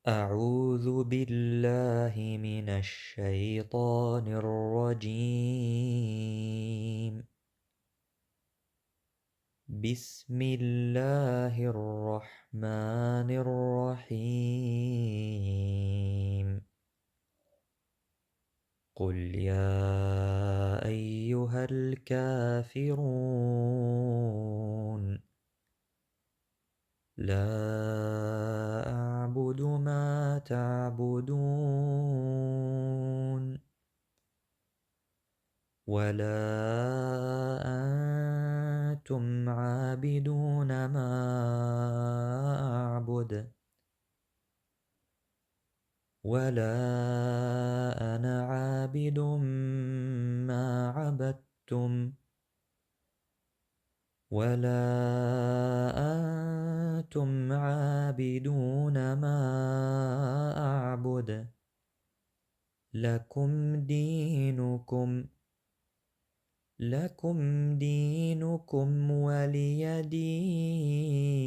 أعوذ بالله من الشيطان الرجيم. بسم الله الرحمن الرحيم. قل يا أيها الكافرون لا أعبد ما تعبدون ولا أنتم عابدون ما أعبد ولا أنا عابد ما عبدتم ولا أنتم عابدون ما أعبد لكم دينكم ولي دين.